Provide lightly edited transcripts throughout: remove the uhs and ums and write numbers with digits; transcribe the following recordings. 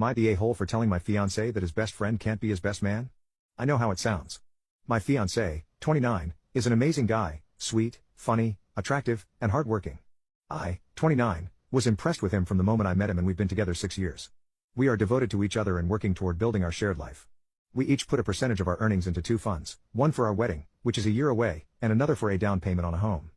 Am I the a-hole for telling my fiancé that his best friend can't be his best man? I know how it sounds. My fiancé, 29, is an amazing guy, sweet, funny, attractive, and hardworking. I, 29, was impressed with him from the moment I met him, and we've been together 6 years. We are devoted to each other and working toward building our shared life. We each put a percentage of our earnings into two funds, one for our wedding, which is a year away, and another for a down payment on a home.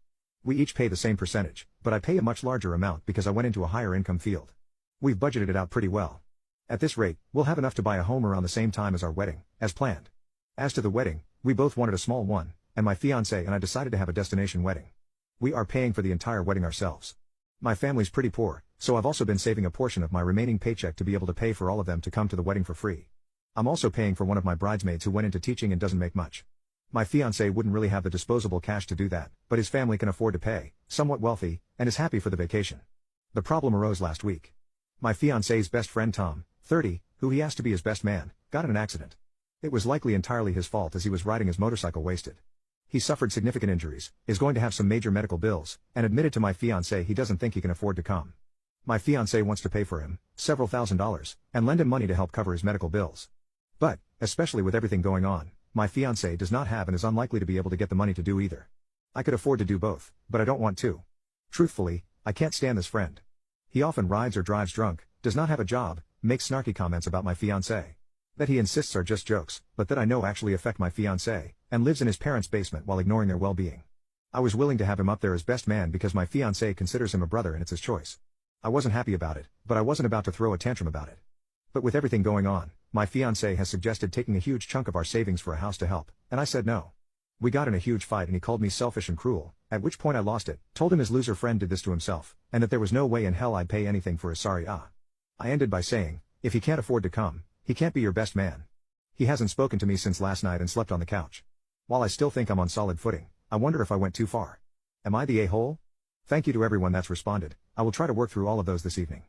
We each pay the same percentage, but I pay a much larger amount because I went into a higher income field. We've budgeted it out pretty well. At this rate, we'll have enough to buy a home around the same time as our wedding, as planned. As to the wedding, we both wanted a small one, and my fiancé and I decided to have a destination wedding. We are paying for the entire wedding ourselves. My family's pretty poor, so I've also been saving a portion of my remaining paycheck to be able to pay for all of them to come to the wedding for free. I'm also paying for one of my bridesmaids who went into teaching and doesn't make much. My fiancé wouldn't really have the disposable cash to do that, but his family can afford to pay, somewhat wealthy, and is happy for the vacation. The problem arose last week. My fiancé's best friend Tom, 30, who he asked to be his best man, got in an accident. It was likely entirely his fault as he was riding his motorcycle wasted. He suffered significant injuries, is going to have some major medical bills, and admitted to my fiancé he doesn't think he can afford to come. My fiancé wants to pay for him, several $1,000s, and lend him money to help cover his medical bills. But, especially with everything going on, my fiancé does not have and is unlikely to be able to get the money to do either. I could afford to do both, but I don't want to. Truthfully, I can't stand this friend. He often rides or drives drunk, does not have a job, makes snarky comments about my fiancé. That he insists are just jokes, but that I know actually affect my fiancé, and lives in his parents' basement while ignoring their well-being. I was willing to have him up there as best man because my fiancé considers him a brother and it's his choice. I wasn't happy about it, but I wasn't about to throw a tantrum about it. But with everything going on, my fiancé has suggested taking a huge chunk of our savings for a house to help, and I said no. We got in a huge fight and he called me selfish and cruel, at which point I lost it, told him his loser friend did this to himself, and that there was no way in hell I'd pay anything for his sorry I ended by saying, if he can't afford to come, he can't be your best man. He hasn't spoken to me since last night and slept on the couch. While I still think I'm on solid footing, I wonder if I went too far. Am I the a-hole? Thank you to everyone that's responded. I will try to work through all of those this evening.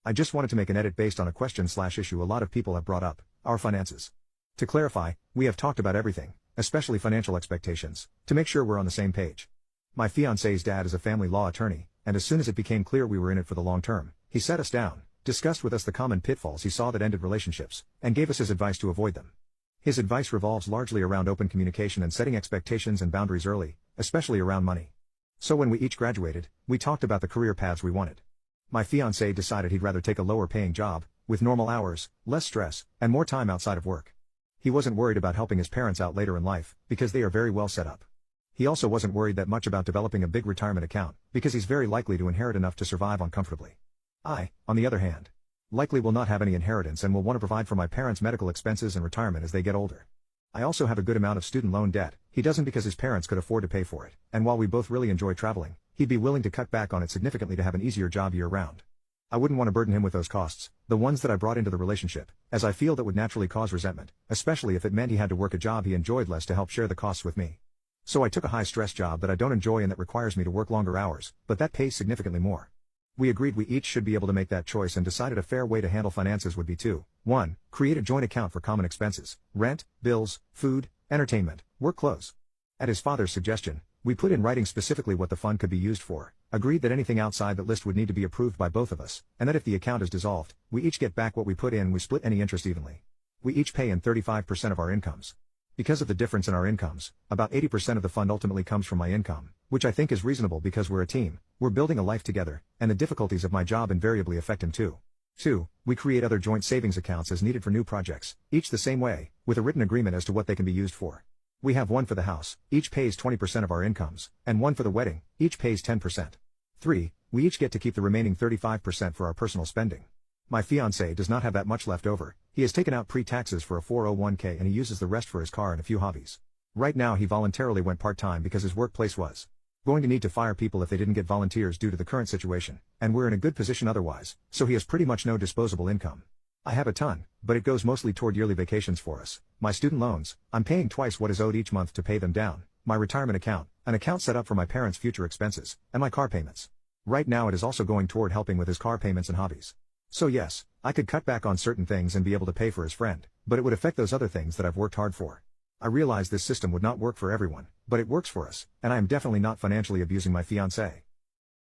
I just wanted to make an edit based on a question/issue a lot of people have brought up, our finances. To clarify, we have talked about everything, especially financial expectations, to make sure we're on the same page. My fiancé's dad is a family law attorney, and as soon as it became clear we were in it for the long term, he sat us down, discussed with us the common pitfalls he saw that ended relationships, and gave us his advice to avoid them. His advice revolves largely around open communication and setting expectations and boundaries early, especially around money. So when we each graduated, we talked about the career paths we wanted. My fiancé decided he'd rather take a lower-paying job, with normal hours, less stress, and more time outside of work. He wasn't worried about helping his parents out later in life, because they are very well set up. He also wasn't worried that much about developing a big retirement account, because he's very likely to inherit enough to survive on comfortably. I, on the other hand, likely will not have any inheritance and will want to provide for my parents' medical expenses and retirement as they get older. I also have a good amount of student loan debt. He doesn't because his parents could afford to pay for it, and while we both really enjoy traveling, he'd be willing to cut back on it significantly to have an easier job year-round. I wouldn't want to burden him with those costs, the ones that I brought into the relationship, as I feel that would naturally cause resentment, especially if it meant he had to work a job he enjoyed less to help share the costs with me. So I took a high-stress job that I don't enjoy and that requires me to work longer hours, but that pays significantly more. We agreed we each should be able to make that choice and decided a fair way to handle finances would be to 1. Create a joint account for common expenses, rent, bills, food, entertainment, work clothes. At his father's suggestion, we put in writing specifically what the fund could be used for, agreed that anything outside that list would need to be approved by both of us, and that if the account is dissolved, we each get back what we put in. We split any interest evenly. We each pay in 35% of our incomes. Because of the difference in our incomes, about 80% of the fund ultimately comes from my income, which I think is reasonable because we're a team, we're building a life together, and the difficulties of my job invariably affect him too. 2. We create other joint savings accounts as needed for new projects, each the same way, with a written agreement as to what they can be used for. We have one for the house, each pays 20% of our incomes, and one for the wedding, each pays 10%. 3. We each get to keep the remaining 35% for our personal spending. My fiancé does not have that much left over. He has taken out pre-taxes for a 401k and he uses the rest for his car and a few hobbies. Right now he voluntarily went part-time because his workplace was going to need to fire people if they didn't get volunteers due to the current situation, and we're in a good position otherwise, so he has pretty much no disposable income. I have a ton, but it goes mostly toward yearly vacations for us, my student loans, I'm paying twice what is owed each month to pay them down, my retirement account, an account set up for my parents' future expenses, and my car payments. Right now it is also going toward helping with his car payments and hobbies. So yes, I could cut back on certain things and be able to pay for his friend, but it would affect those other things that I've worked hard for. I realize this system would not work for everyone, but it works for us, and I am definitely not financially abusing my fiancé.